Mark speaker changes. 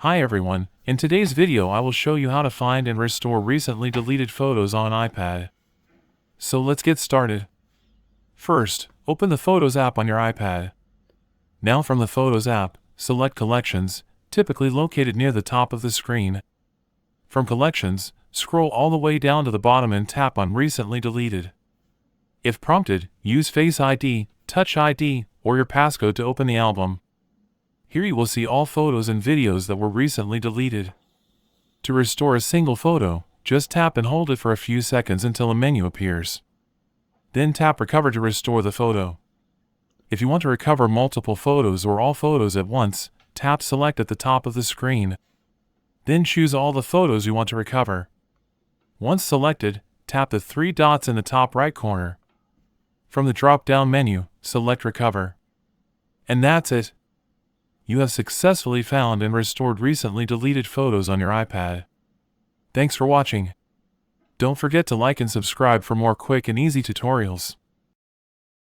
Speaker 1: Hi everyone, in today's video I will show you how to find and restore recently deleted photos on iPad. So let's get started. First, open the Photos app on your iPad. Now from the Photos app, select Collections, typically located near the top of the screen. From Collections, scroll all the way down to the bottom and tap on Recently Deleted. If prompted, use Face ID, Touch ID, or your passcode to open the album. Here you will see all photos and videos that were recently deleted. To restore a single photo, just tap and hold it for a few seconds until a menu appears. Then tap Recover to restore the photo. If you want to recover multiple photos or all photos at once, tap Select at the top of the screen. Then choose all the photos you want to recover. Once selected, tap the three dots in the top right corner. From the drop-down menu, select Recover. And that's it. You have successfully found and restored recently deleted photos on your iPad. Thanks for watching. Don't forget to like and subscribe for more quick and easy tutorials.